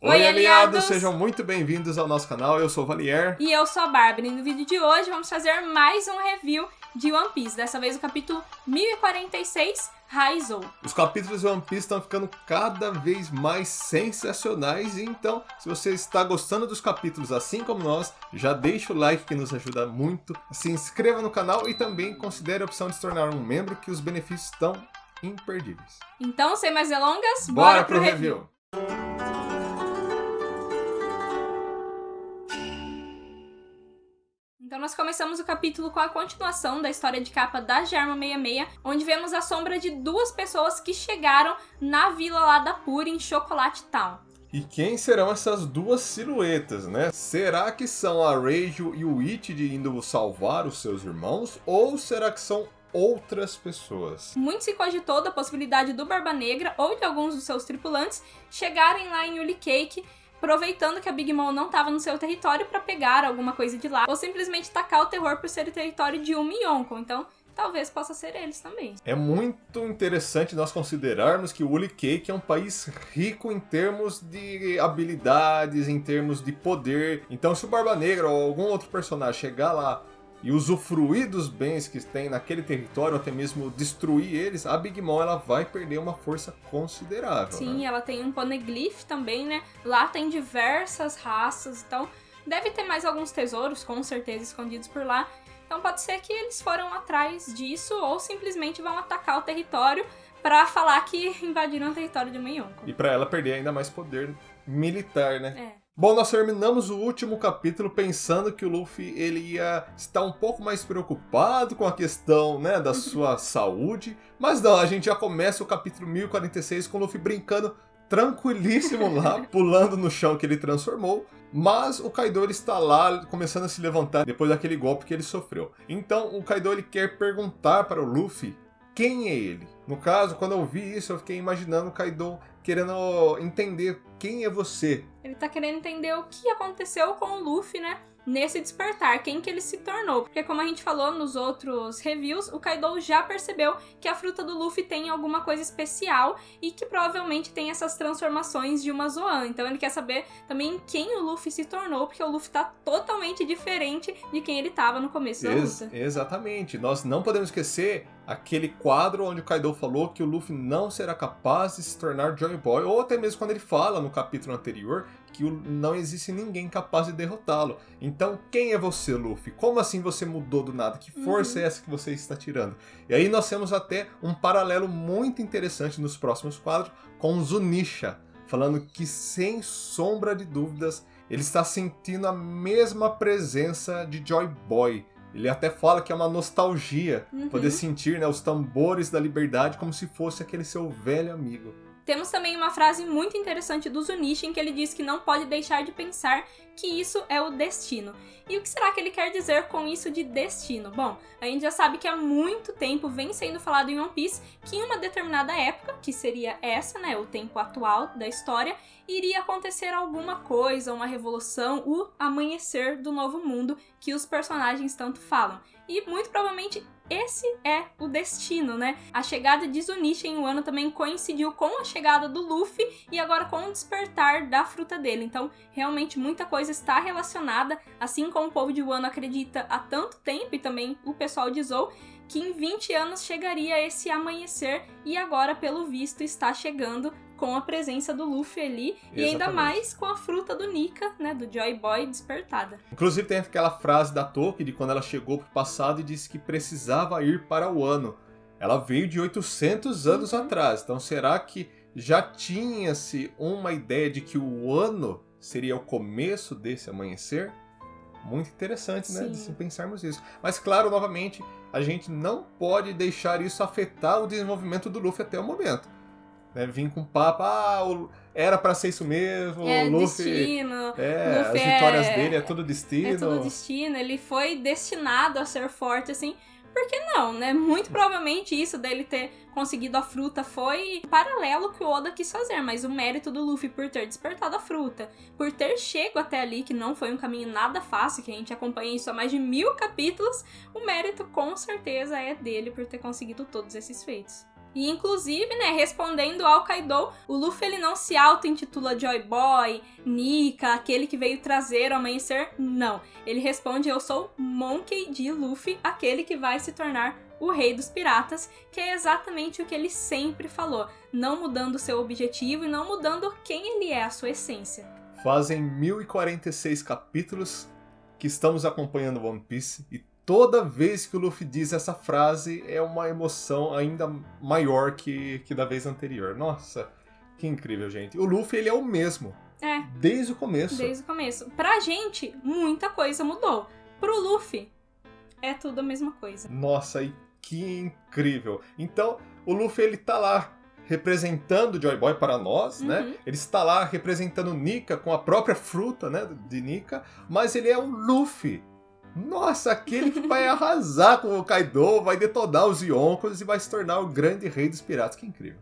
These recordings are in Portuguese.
Oi, aliados! Sejam muito bem-vindos ao nosso canal, eu sou o Valier. E eu sou a Bárbara, e no vídeo de hoje vamos fazer mais um review de One Piece, dessa vez o capítulo 1046, Raizou. Os capítulos de One Piece estão ficando cada vez mais sensacionais, então se você está gostando dos capítulos assim como nós, já deixa o like que nos ajuda muito, se inscreva no canal e também considere a opção de se tornar um membro, que os benefícios estão imperdíveis. Então, sem mais delongas, bora pro review! Então nós começamos o capítulo com a continuação da história de capa da Germa 66, onde vemos a sombra de duas pessoas que chegaram na vila lá da Puri, em Chocolate Town. E quem serão essas duas silhuetas, né? Será que são a Reijo e o Ichiji indo salvar os seus irmãos? Ou será que são outras pessoas? Muito se cogitou da possibilidade do Barba Negra ou de alguns dos seus tripulantes chegarem lá em Uli Cake, aproveitando que a Big Mom não estava no seu território para pegar alguma coisa de lá, ou simplesmente tacar o terror por ser o território de Uma e Yonko. Então, talvez possa ser eles também. É muito interessante nós considerarmos que o Uli Cake é um país rico em termos de habilidades, em termos de poder. Então, se o Barba Negra ou algum outro personagem chegar lá e usufruir dos bens que tem naquele território, ou até mesmo destruir eles, a Big Mom ela vai perder uma força considerável. Sim, né? Ela tem um poneglyph também, né? Lá tem diversas raças, então deve ter mais alguns tesouros, com certeza, escondidos por lá. Então pode ser que eles foram atrás disso, ou simplesmente vão atacar o território pra falar que invadiram o território de Uma e Yonko. E pra ela perder ainda mais poder militar, né? É. Bom, nós terminamos o último capítulo pensando que o Luffy ele ia estar um pouco mais preocupado com a questão, né, da sua saúde. Mas não, a gente já começa o capítulo 1046 com o Luffy brincando tranquilíssimo lá, pulando no chão que ele transformou. Mas o Kaido ele está lá começando a se levantar depois daquele golpe que ele sofreu. Então o Kaido ele quer perguntar para o Luffy quem é ele. No caso, quando eu vi isso, eu fiquei imaginando o Kaido querendo entender quem é você. Ele tá querendo entender o que aconteceu com o Luffy, né? Nesse despertar, quem que ele se tornou. Porque como a gente falou nos outros reviews, o Kaido já percebeu que a fruta do Luffy tem alguma coisa especial e que provavelmente tem essas transformações de uma Zoan. Então ele quer saber também quem o Luffy se tornou, porque o Luffy tá totalmente diferente de quem ele tava no começo da luta. Exatamente. Nós não podemos esquecer aquele quadro onde o Kaido falou que o Luffy não será capaz de se tornar Joy Boy, ou até mesmo quando ele fala no capítulo anterior que não existe ninguém capaz de derrotá-lo. Então, quem é você, Luffy? Como assim você mudou do nada? Que força é essa que você está tirando? E aí nós temos até um paralelo muito interessante nos próximos quadros com o Zunisha, falando que sem sombra de dúvidas ele está sentindo a mesma presença de Joy Boy. Ele até fala que é uma nostalgia poder sentir, né, os tambores da liberdade como se fosse aquele seu velho amigo. Temos também uma frase muito interessante do Zunisha, em que ele diz que não pode deixar de pensar que isso é o destino. E o que será que ele quer dizer com isso de destino? Bom, a gente já sabe que há muito tempo vem sendo falado em One Piece que em uma determinada época, que seria essa, né, o tempo atual da história, iria acontecer alguma coisa, uma revolução, o amanhecer do novo mundo que os personagens tanto falam. E muito provavelmente esse é o destino, né? A chegada de Zunisha em Wano também coincidiu com a chegada do Luffy e agora com o despertar da fruta dele. Então, realmente muita coisa está relacionada, assim como o povo de Wano acredita há tanto tempo e também o pessoal de Zou, que em 20 anos chegaria esse amanhecer e agora, pelo visto, está chegando com a presença do Luffy ali. Exatamente. E ainda mais com a fruta do Nika, né, do Joy Boy, despertada. Inclusive tem aquela frase da Toki de quando ela chegou pro passado e disse que precisava ir para o ano. Ela veio de 800 anos atrás, então será que já tinha-se uma ideia de que o ano seria o começo desse amanhecer? Muito interessante, né, de se pensarmos isso. Mas claro, novamente, a gente não pode deixar isso afetar o desenvolvimento do Luffy até o momento. Vim com papo, era pra ser isso mesmo, é o Luffy, destino, Luffy as vitórias dele é tudo destino. É tudo destino, ele foi destinado a ser forte, assim, por que não, né? Muito provavelmente isso dele ter conseguido a fruta foi paralelo que o Oda quis fazer, mas o mérito do Luffy por ter despertado a fruta, por ter chego até ali, que não foi um caminho nada fácil, que a gente acompanha isso há mais de 1000 capítulos, o mérito com certeza é dele por ter conseguido todos esses feitos. E inclusive, né, respondendo ao Kaido, o Luffy ele não se auto-intitula Joy Boy, Nika, aquele que veio trazer o amanhecer, não. Ele responde, eu sou Monkey D. Luffy, aquele que vai se tornar o rei dos piratas, que é exatamente o que ele sempre falou, não mudando seu objetivo e não mudando quem ele é, a sua essência. Fazem 1046 capítulos que estamos acompanhando One Piece e toda vez que o Luffy diz essa frase é uma emoção ainda maior que da vez anterior. Nossa, que incrível, gente. O Luffy, ele é o mesmo. Desde o começo. Desde o começo. Pra gente, muita coisa mudou. Pro Luffy, é tudo a mesma coisa. Nossa, e que incrível. Então, o Luffy, ele tá lá representando o Joy Boy para nós, né? Ele está lá representando Nika com a própria fruta, né, de Nika, mas ele é o Luffy. Nossa, aquele que vai arrasar com o Kaido, vai detonar os Yonkos e vai se tornar o grande rei dos piratas. Que incrível.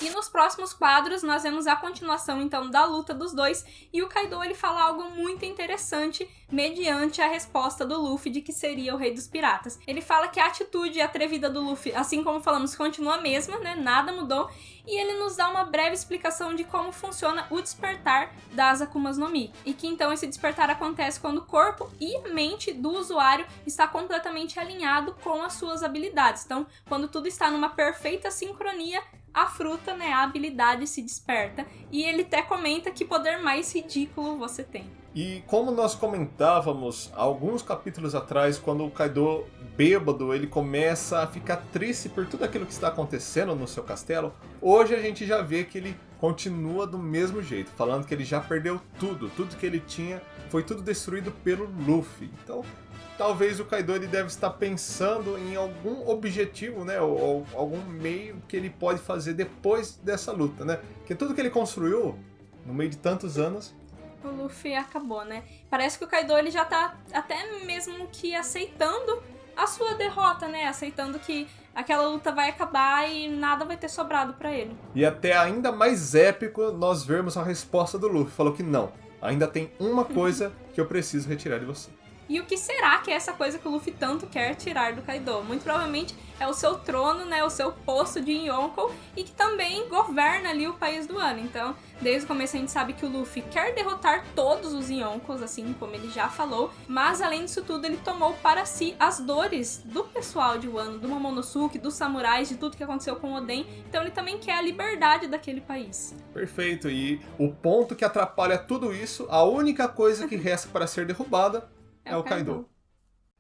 E nos próximos quadros nós vemos a continuação então da luta dos dois e o Kaido ele fala algo muito interessante mediante a resposta do Luffy de que seria o rei dos piratas. Ele fala que a atitude atrevida do Luffy, assim como falamos, continua a mesma, né? Nada mudou. E ele nos dá uma breve explicação de como funciona o despertar das Akumas no Mi. E que então esse despertar acontece quando o corpo e a mente do usuário está completamente alinhado com as suas habilidades. Então, quando tudo está numa perfeita sincronia, a fruta, né, a habilidade se desperta. E ele até comenta que poder mais ridículo você tem. E como nós comentávamos alguns capítulos atrás, quando o Kaido bêbado, ele começa a ficar triste por tudo aquilo que está acontecendo no seu castelo, hoje a gente já vê que ele continua do mesmo jeito, falando que ele já perdeu tudo que ele tinha foi tudo destruído pelo Luffy. Então, talvez o Kaido ele deve estar pensando em algum objetivo, né, ou algum meio que ele pode fazer depois dessa luta, né? Porque tudo que ele construiu no meio de tantos anos, o Luffy acabou, né? Parece que o Kaido ele já tá até mesmo que aceitando a sua derrota, né? Aceitando que aquela luta vai acabar e nada vai ter sobrado pra ele. E até ainda mais épico nós vermos a resposta do Luffy. Falou que não, ainda tem uma coisa que eu preciso retirar de você. E o que será que é essa coisa que o Luffy tanto quer tirar do Kaido? Muito provavelmente é o seu trono, né, o seu posto de Yonkou, e que também governa ali o país do ano. Então, desde o começo a gente sabe que o Luffy quer derrotar todos os Yonkous, assim como ele já falou, mas além disso tudo ele tomou para si as dores do pessoal de Wano, do Momonosuke, dos samurais, de tudo que aconteceu com Oden. Então ele também quer a liberdade daquele país. Perfeito, e o ponto que atrapalha tudo isso, a única coisa que resta para ser derrubada é o Kaido.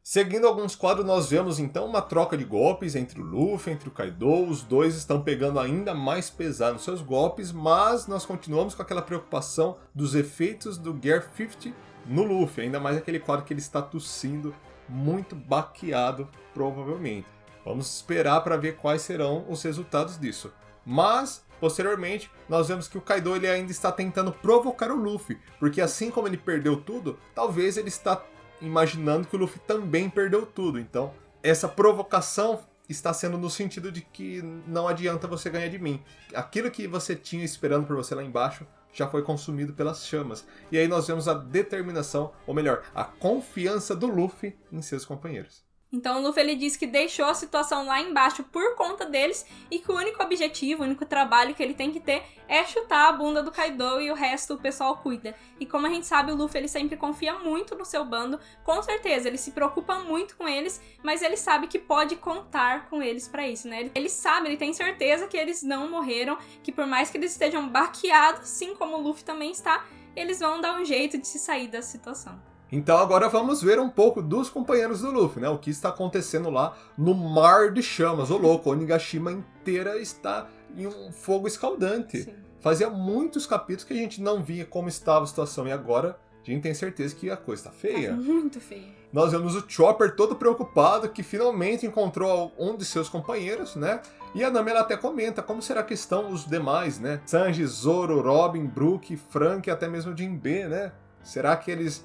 Seguindo alguns quadros, nós vemos então uma troca de golpes entre o Luffy, entre o Kaido. Os dois estão pegando ainda mais pesado nos seus golpes, mas nós continuamos com aquela preocupação dos efeitos do Gear 50 no Luffy. Ainda mais aquele quadro que ele está tossindo, muito baqueado, provavelmente. Vamos esperar para ver quais serão os resultados disso. Mas, posteriormente, nós vemos que o Kaido ele ainda está tentando provocar o Luffy, porque assim como ele perdeu tudo, talvez ele está imaginando que o Luffy também perdeu tudo. Então, essa provocação está sendo no sentido de que não adianta você ganhar de mim. Aquilo que você tinha esperando por você lá embaixo já foi consumido pelas chamas. E aí nós vemos a determinação, ou melhor, a confiança do Luffy em seus companheiros. Então o Luffy ele diz que deixou a situação lá embaixo por conta deles e que o único objetivo, o único trabalho que ele tem que ter é chutar a bunda do Kaido e o resto o pessoal cuida. E como a gente sabe, o Luffy ele sempre confia muito no seu bando, com certeza ele se preocupa muito com eles, mas ele sabe que pode contar com eles pra isso, né? Ele sabe, ele tem certeza que eles não morreram, que por mais que eles estejam baqueados, assim como o Luffy também está, eles vão dar um jeito de se sair da situação. Então agora vamos ver um pouco dos companheiros do Luffy, né? O que está acontecendo lá no mar de chamas. Ô louco, Onigashima inteira está em um fogo escaldante. Sim. Fazia muitos capítulos que a gente não via como estava a situação e agora a gente tem certeza que a coisa está feia. Tá muito feia. Nós vemos o Chopper todo preocupado que finalmente encontrou um de seus companheiros, né? E a Nami ela até comenta como será que estão os demais, né? Sanji, Zoro, Robin, Brook, Frank e até mesmo Jinbe, né? Será que eles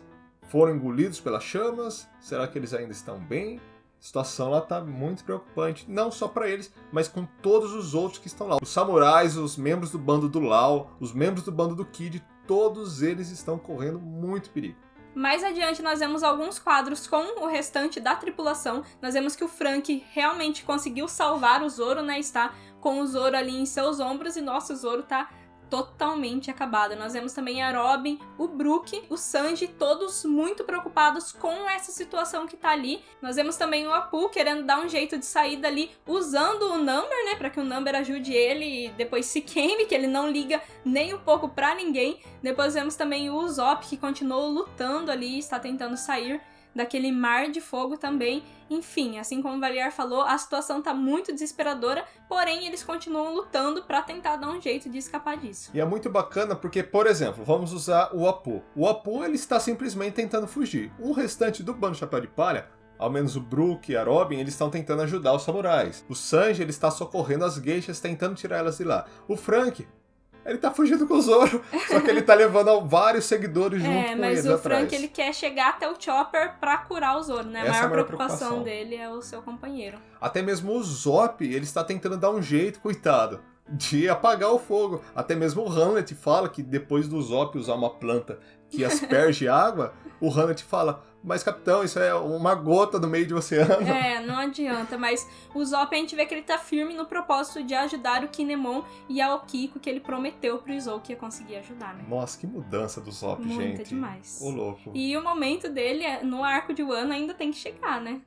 foram engolidos pelas chamas? Será que eles ainda estão bem? A situação lá está muito preocupante, não só para eles, mas com todos os outros que estão lá. Os samurais, os membros do bando do Lau, os membros do bando do Kid, todos eles estão correndo muito perigo. Mais adiante nós vemos alguns quadros com o restante da tripulação. Nós vemos que o Frank realmente conseguiu salvar o Zoro, né? Está com o Zoro ali em seus ombros e nosso Zoro tá totalmente acabado. Nós vemos também a Robin, o Brook, o Sanji, todos muito preocupados com essa situação que tá ali. Nós vemos também o Apu querendo dar um jeito de sair dali usando o Number, né, pra que o Number ajude ele e depois se queime, que ele não liga nem um pouco pra ninguém. Depois vemos também o Usopp, que continuou lutando ali, está tentando sair daquele mar de fogo também. Enfim, assim como o Valier falou, a situação tá muito desesperadora, porém eles continuam lutando pra tentar dar um jeito de escapar disso. E é muito bacana porque, por exemplo, vamos usar o Apu. O Apu, ele está simplesmente tentando fugir. O restante do bando Chapéu de Palha, ao menos o Brook e a Robin, eles estão tentando ajudar os samurais. O Sanji, ele está socorrendo as geishas, tentando tirar elas de lá. O Frank, ele tá fugindo com o Zoro, só que ele tá levando vários seguidores junto com ele atrás. Mas o Frank, ele quer chegar até o Chopper pra curar o Zoro, né? Essa A maior preocupação dele é o seu companheiro. Até mesmo o Zop, ele está tentando dar um jeito, coitado, de apagar o fogo. Até mesmo o Hamlet fala que depois do Zop usar uma planta que asperge água, o Hamlet fala: mas capitão, isso é uma gota no meio do oceano. Não adianta, mas o Zop, a gente vê que ele tá firme no propósito de ajudar o Kinemon e a Okiko, que ele prometeu pro Izou que ia conseguir ajudar, né? Nossa, que mudança do Zop, gente. Muita demais. Ô, louco. E o momento dele, no arco de Wano, ainda tem que chegar, né?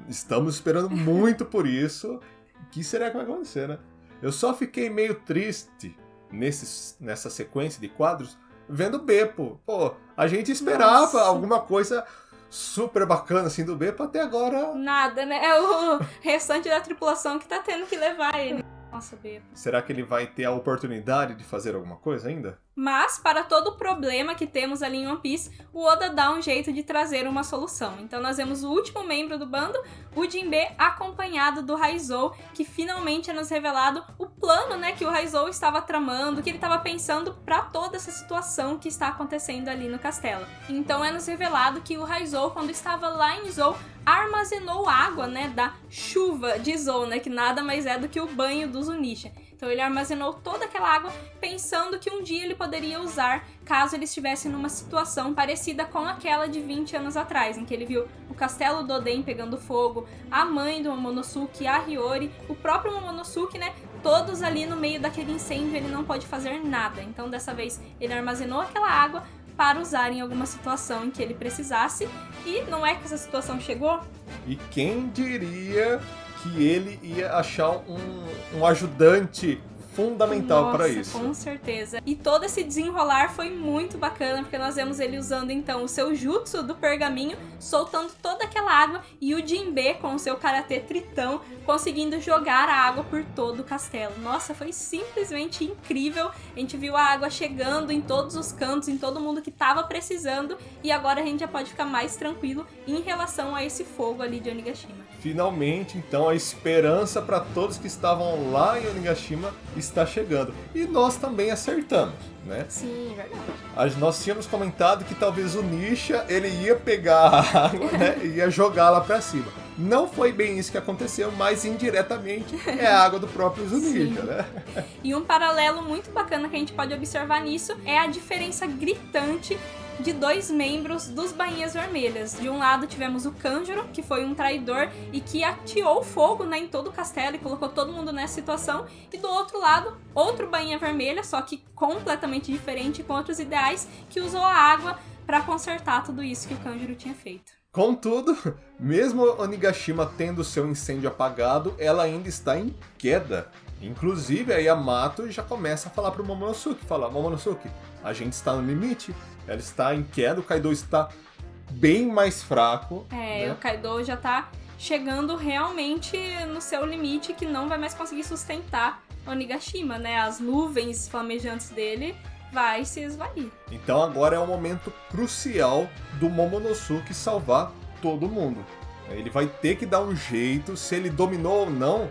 Estamos esperando muito por isso. O que será que vai acontecer, né? Eu só fiquei meio triste nessa sequência de quadros vendo o Beppo. Pô, a gente esperava alguma coisa super bacana assim do Beppo, até agora nada, né? É o restante da tripulação que tá tendo que levar ele. Nossa, Beppo. Será que ele vai ter a oportunidade de fazer alguma coisa ainda? Mas, para todo o problema que temos ali em One Piece, o Oda dá um jeito de trazer uma solução. Então nós vemos o último membro do bando, o Jinbe, acompanhado do Raizou, que finalmente é nos revelado o plano, né, que o Raizou estava tramando, que ele estava pensando para toda essa situação que está acontecendo ali no castelo. Então é nos revelado que o Raizou, quando estava lá em Zou, armazenou água, né, da chuva de Zou, né, que nada mais é do que o banho dos Zunisha. Então ele armazenou toda aquela água pensando que um dia ele poderia usar caso ele estivesse numa situação parecida com aquela de 20 anos atrás, em que ele viu o castelo do Oden pegando fogo, a mãe do Momonosuke, a Hiyori, o próprio Momonosuke, né? Todos ali no meio daquele incêndio, ele não pode fazer nada. Então dessa vez ele armazenou aquela água para usar em alguma situação em que ele precisasse. E não é que essa situação chegou? E quem diria que ele ia achar um ajudante fundamental para isso. Com certeza. E todo esse desenrolar foi muito bacana, porque nós vemos ele usando então o seu jutsu do pergaminho, soltando toda aquela água, e o Jinbe com o seu karatê tritão conseguindo jogar a água por todo o castelo. Nossa, foi simplesmente incrível. A gente viu a água chegando em todos os cantos, em todo mundo que tava precisando, e agora a gente já pode ficar mais tranquilo em relação a esse fogo ali de Onigashima. Finalmente, então, a esperança para todos que estavam lá em Onigashima está chegando. E nós também acertamos, né? Sim, verdade. Nós tínhamos comentado que talvez o Nisha, ele ia pegar a água, né, e ia jogá-la para cima. Não foi bem isso que aconteceu, mas indiretamente é a água do próprio Zunisha, né? E um paralelo muito bacana que a gente pode observar nisso é a diferença gritante de dois membros dos Bainhas Vermelhas. De um lado tivemos o Kanjuro, que foi um traidor e que ateou fogo, né, em todo o castelo e colocou todo mundo nessa situação. E do outro lado, outro Bainha Vermelha, só que completamente diferente, com outros ideais, que usou a água para consertar tudo isso que o Kanjuro tinha feito. Contudo, mesmo Onigashima tendo seu incêndio apagado, ela ainda está em queda. Inclusive, a Yamato já começa a falar pro Momonosuke, Momonosuke, a gente está no limite, ela está em queda, o Kaido está bem mais fraco. Né? O Kaido já tá chegando realmente no seu limite, que não vai mais conseguir sustentar Onigashima, né? As nuvens flamejantes dele vai se esvair. Então agora é o momento crucial do Momonosuke salvar todo mundo. Ele vai ter que dar um jeito, se ele dominou ou não,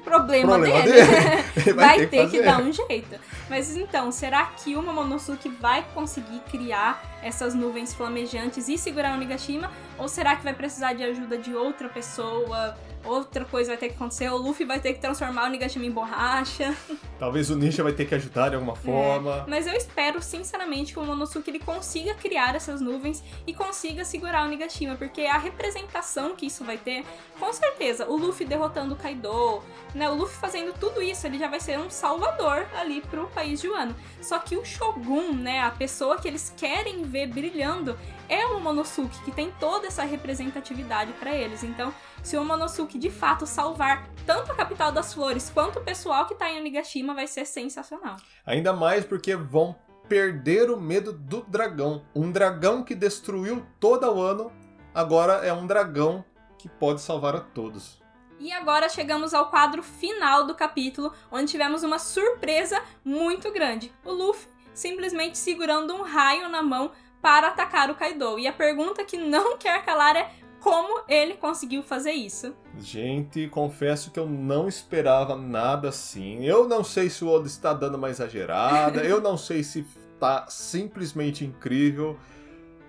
problema dele. Vai ter que dar um jeito. Mas então, será que o Momonosuke vai conseguir criar essas nuvens flamejantes e segurar o Onigashima? Ou será que vai precisar de ajuda de outra pessoa? outra coisa vai ter que acontecer, o Luffy vai ter que transformar o Onigashima em borracha. Talvez o Nisha vai ter que ajudar de alguma forma. Mas eu espero, sinceramente, que o Momonosuke ele consiga criar essas nuvens e consiga segurar o Onigashima, porque a representação que isso vai ter, com certeza, o Luffy derrotando o Kaido, né, o Luffy fazendo tudo isso, ele já vai ser um salvador ali pro país de Wano. Só que o Shogun, né, a pessoa que eles querem ver brilhando, é o Momonosuke, que tem toda essa representatividade pra eles. Então, se o Momonosuke de fato salvar tanto a capital das flores quanto o pessoal que tá em Onigashima, vai ser sensacional. Ainda mais porque vão perder o medo do dragão. Um dragão que destruiu toda Wano, agora é um dragão que pode salvar a todos. E agora chegamos ao quadro final do capítulo, onde tivemos uma surpresa muito grande. O Luffy simplesmente segurando um raio na mão para atacar o Kaido. E a pergunta que não quer calar é como ele conseguiu fazer isso. Gente, confesso que eu não esperava nada assim. Eu não sei se o Oda está dando uma exagerada, eu não sei se tá simplesmente incrível,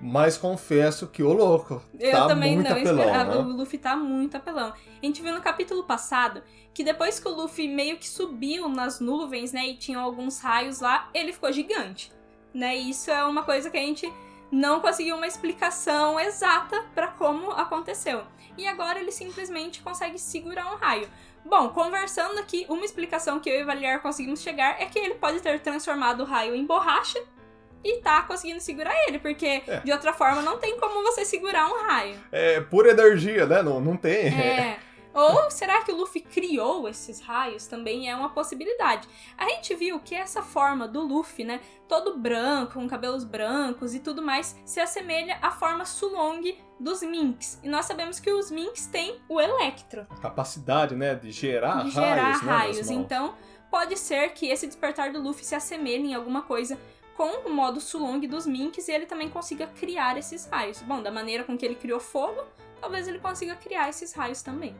mas confesso que, ô louco, eu tá também muito não apelão, esperava, né? o Luffy tá muito apelão. A gente viu no capítulo passado que depois que o Luffy meio que subiu nas nuvens, né, e tinham alguns raios lá, ele ficou gigante, né, e isso é uma coisa que a gente não conseguiu uma explicação exata pra como aconteceu. E agora ele simplesmente consegue segurar um raio. Bom, conversando aqui, uma explicação que eu e o Valier conseguimos chegar é que ele pode ter transformado o raio em borracha e tá conseguindo segurar ele, porque de outra forma não tem como você segurar um raio. É pura energia, né? Não tem. Ou será que o Luffy criou esses raios? Também é uma possibilidade. A gente viu que essa forma do Luffy, né, todo branco, com cabelos brancos e tudo mais, se assemelha à forma Sulong dos Minks. E nós sabemos que os Minks têm o Electro. A capacidade, né, de gerar raios. Raios. Né, então, pode ser que esse despertar do Luffy se assemelhe em alguma coisa com o modo Sulong dos Minks e ele também consiga criar esses raios. Bom, da maneira com que ele criou fogo, talvez ele consiga criar esses raios também.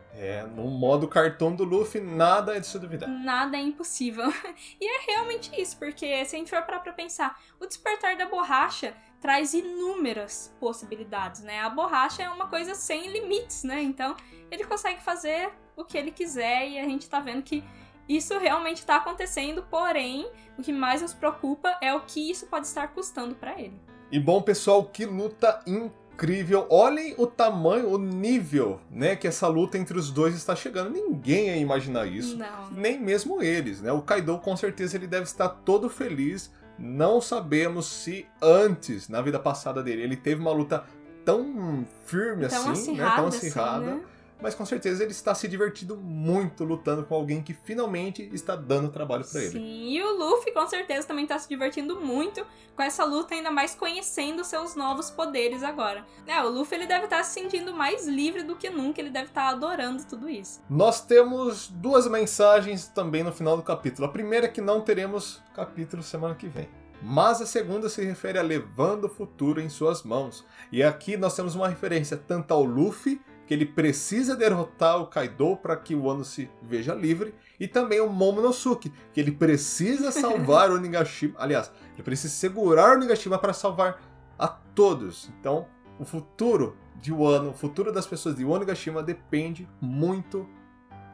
No modo cartão do Luffy, nada é de se duvidar. Nada é impossível. E é realmente isso, porque se a gente for parar pra pensar, o despertar da borracha traz inúmeras possibilidades, né? A borracha é uma coisa sem limites, né? Então, ele consegue fazer o que ele quiser e a gente tá vendo que isso realmente está acontecendo, porém, o que mais nos preocupa é o que isso pode estar custando para ele. E bom, pessoal, que luta incrível. Olhem o tamanho, o nível, né, que essa luta entre os dois está chegando. Ninguém ia imaginar isso, Não. Nem mesmo eles, né? O Kaido, com certeza, ele deve estar todo feliz. Não sabemos se antes, na vida passada dele, ele teve uma luta tão firme Tão assim, né? Tão acirrada. assim, né? Mas com certeza ele está se divertindo muito lutando com alguém que finalmente está dando trabalho pra ele. Sim, e o Luffy com certeza também está se divertindo muito com essa luta, ainda mais conhecendo seus novos poderes agora. O Luffy ele deve estar se sentindo mais livre do que nunca, ele deve estar adorando tudo isso. Nós temos duas mensagens também no final do capítulo. A primeira é que não teremos capítulo semana que vem. Mas a segunda se refere a levando o futuro em suas mãos. E aqui nós temos uma referência tanto ao Luffy, que ele precisa derrotar o Kaido para que o Wano se veja livre, e também o Momonosuke, que ele precisa salvar o Onigashima. Aliás, ele precisa segurar o Onigashima para salvar a todos. Então, o futuro de Wano, o futuro das pessoas de Onigashima depende muito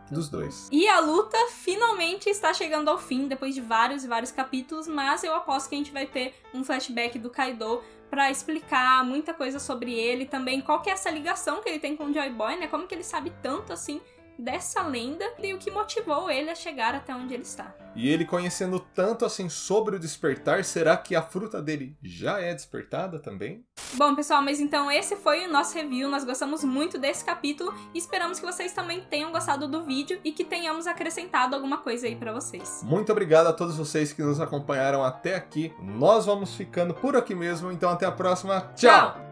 dos dois. E a luta finalmente está chegando ao fim, depois de vários e vários capítulos, mas eu aposto que a gente vai ter um flashback do Kaido pra explicar muita coisa sobre ele, também qual que é essa ligação que ele tem com o Joy Boy, né? Como que ele sabe tanto assim dessa lenda e o que motivou ele a chegar até onde ele está. E ele conhecendo tanto assim sobre o despertar, será que a fruta dele já é despertada também? Bom, pessoal, mas então esse foi o nosso review. Nós gostamos muito desse capítulo e esperamos que vocês também tenham gostado do vídeo e que tenhamos acrescentado alguma coisa aí pra vocês. Muito obrigado a todos vocês que nos acompanharam até aqui. Nós vamos ficando por aqui mesmo, então até a próxima. Tchau!